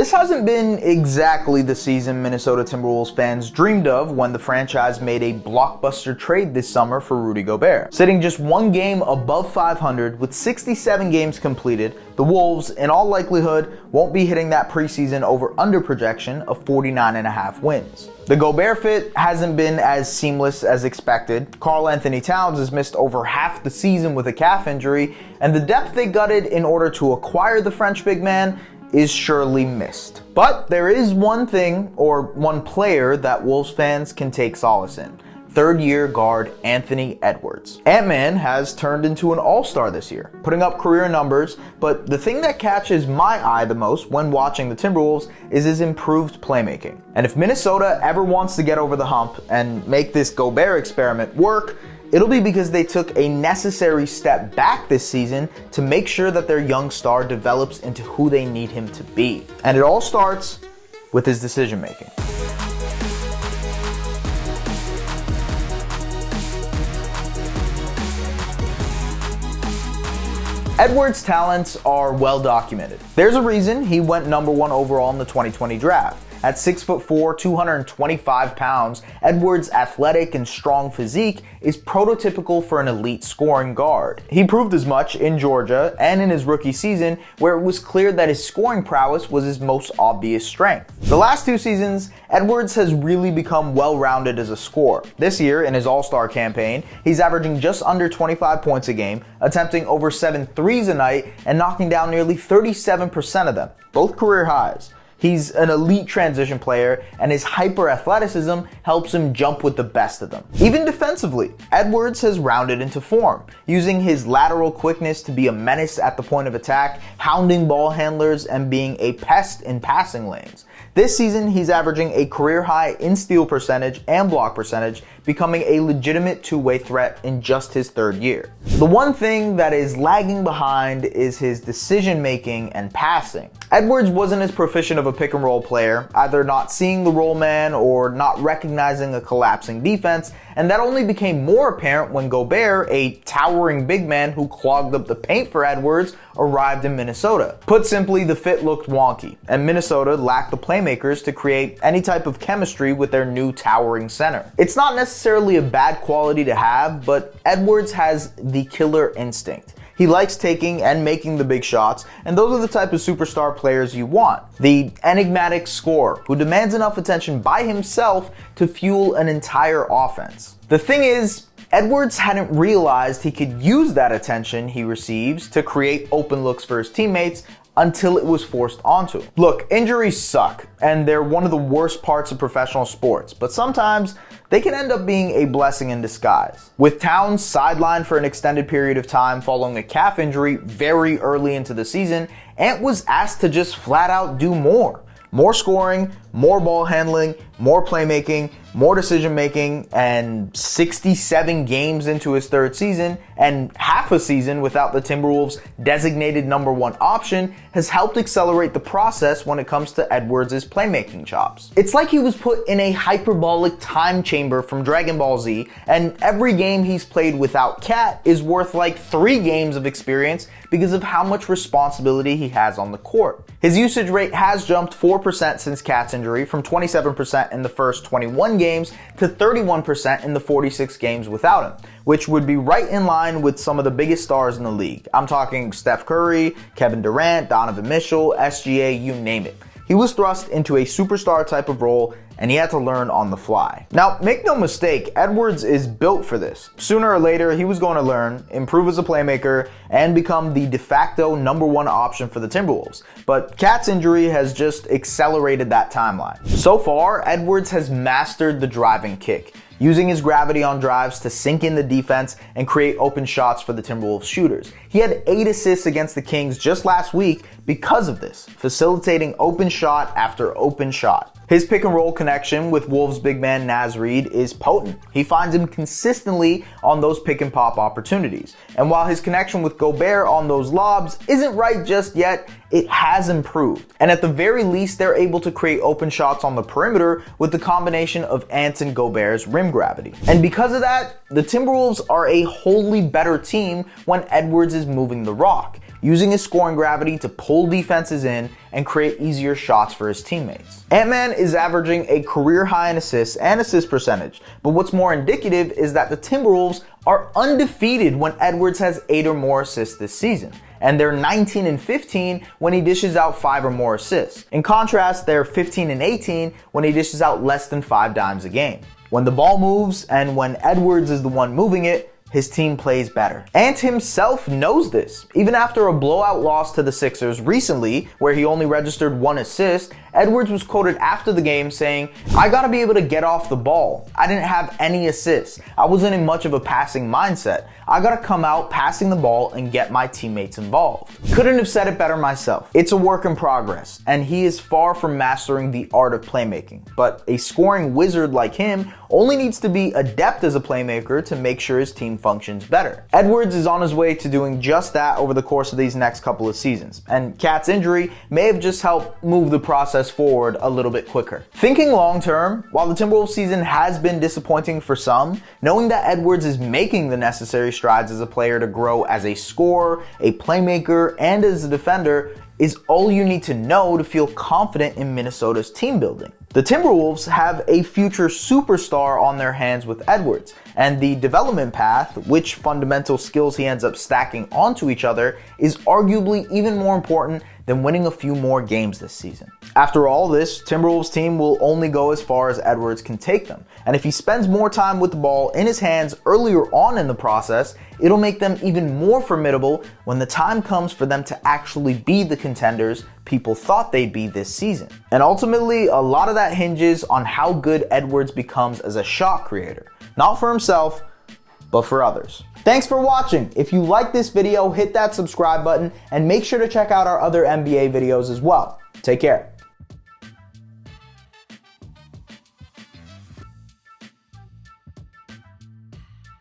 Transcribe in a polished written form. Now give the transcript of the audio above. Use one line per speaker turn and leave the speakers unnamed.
This hasn't been exactly the season Minnesota Timberwolves fans dreamed of when the franchise made a blockbuster trade this summer for Rudy Gobert. Sitting just one game above 500 with 67 games completed, the Wolves, in all likelihood, won't be hitting that preseason over-under projection of 49.5 wins. The Gobert fit hasn't been as seamless as expected. Karl-Anthony Towns has missed over half the season with a calf injury, and the depth they gutted in order to acquire the French big man is surely missed. But there is one thing, or one player, that Wolves fans can take solace in. Third-year guard Anthony Edwards. Ant-Man has turned into an all-star this year, putting up career numbers, but the thing that catches my eye the most when watching the Timberwolves is his improved playmaking. And if Minnesota ever wants to get over the hump and make this Gobert experiment work, it'll be because they took a necessary step back this season to make sure that their young star develops into who they need him to be. And it all starts with his decision-making. Edwards' talents are well documented. There's a reason he went number 1 overall in the 2020 draft. At 6'4", 225 pounds, Edwards' athletic and strong physique is prototypical for an elite scoring guard. He proved as much in Georgia and in his rookie season, where it was clear that his scoring prowess was his most obvious strength. The last 2 seasons, Edwards has really become well-rounded as a scorer. This year, in his All-Star campaign, he's averaging just under 25 points a game, attempting over 7 threes a night, and knocking down nearly 37% of them, both career highs. He's an elite transition player, and his hyper-athleticism helps him jump with the best of them. Even defensively, Edwards has rounded into form, using his lateral quickness to be a menace at the point of attack, hounding ball handlers, and being a pest in passing lanes. This season, he's averaging a career high in steal percentage and block percentage, becoming a legitimate two-way threat in just his 3rd year. The one thing that is lagging behind is his decision-making and passing. Edwards wasn't as proficient of a pick-and-roll player, either not seeing the roll man or not recognizing a collapsing defense, and that only became more apparent when Gobert, a towering big man who clogged up the paint for Edwards, arrived in Minnesota. Put simply, the fit looked wonky, and Minnesota lacked the playmakers to create any type of chemistry with their new towering center. It's not necessarily a bad quality to have, but Edwards has the killer instinct. He likes taking and making the big shots, and those are the type of superstar players you want. The enigmatic scorer who demands enough attention by himself to fuel an entire offense. The thing is, Edwards hadn't realized he could use that attention he receives to create open looks for his teammates until it was forced onto him. Look, injuries suck, and they're one of the worst parts of professional sports, but sometimes they can end up being a blessing in disguise. With Towns sidelined for an extended period of time following a calf injury very early into the season, Ant was asked to just flat out do more. More scoring, more ball handling, more playmaking, more decision making, and 67 games into his 3rd season and half a season without the Timberwolves' designated number 1 option has helped accelerate the process when it comes to Edwards' playmaking chops. It's like he was put in a hyperbolic time chamber from Dragon Ball Z, and every game he's played without Cat is worth like 3 games of experience because of how much responsibility he has on the court. His usage rate has jumped 4% since Cat's injury, from 27% in the first 21 games to 31% in the 46 games without him, which would be right in line with some of the biggest stars in the league. I'm talking Steph Curry, Kevin Durant, Donovan Mitchell, SGA, you name it. He was thrust into a superstar type of role, and he had to learn on the fly. Now, make no mistake, Edwards is built for this. Sooner or later, he was going to learn, improve as a playmaker, and become the de facto number 1 option for the Timberwolves. But Cat's injury has just accelerated that timeline. So far, Edwards has mastered the driving kick, using his gravity on drives to sink in the defense and create open shots for the Timberwolves shooters. He had 8 assists against the Kings just last week because of this, facilitating open shot after open shot. His pick and roll connection with Wolves big man Naz Reid is potent. He finds him consistently on those pick and pop opportunities. And while his connection with Gobert on those lobs isn't right just yet, it has improved. And at the very least, they're able to create open shots on the perimeter with the combination of Ant and Gobert's rim gravity. And because of that, the Timberwolves are a wholly better team when Edwards is moving the rock. using his scoring gravity to pull defenses in and create easier shots for his teammates. Ant-Man is averaging a career high in assists and assist percentage, but what's more indicative is that the Timberwolves are undefeated when Edwards has 8 or more assists this season, and they're 19-15 when he dishes out 5 or more assists. In contrast, they're 15-18 when he dishes out less than 5 dimes a game. When the ball moves and when Edwards is the one moving it, his team plays better. Ant himself knows this. Even after a blowout loss to the Sixers recently, where he only registered 1 assist, Edwards was quoted after the game saying, "I gotta be able to get off the ball. I didn't have any assists. I wasn't in much of a passing mindset. I gotta come out passing the ball and get my teammates involved." Couldn't have said it better myself. It's a work in progress, and he is far from mastering the art of playmaking. But a scoring wizard like him only needs to be adept as a playmaker to make sure his team functions better. Edwards is on his way to doing just that over the course of these next couple of seasons, and Cat's injury may have just helped move the process forward a little bit quicker. Thinking long term, while the Timberwolves season has been disappointing for some, knowing that Edwards is making the necessary strides as a player to grow as a scorer, a playmaker, and as a defender is all you need to know to feel confident in Minnesota's team building. The Timberwolves have a future superstar on their hands with Edwards, and the development path, which fundamental skills he ends up stacking onto each other, is arguably even more important than winning a few more games this season. After all, this Timberwolves team will only go as far as Edwards can take them, and if he spends more time with the ball in his hands earlier on in the process, it'll make them even more formidable when the time comes for them to actually be the contenders people thought they'd be this season. And ultimately, a lot of that hinges on how good Edwards becomes as a shot creator. Not for himself, but for others. Thanks for watching. If you like this video, hit that subscribe button and make sure to check out our other NBA videos as well. Take care.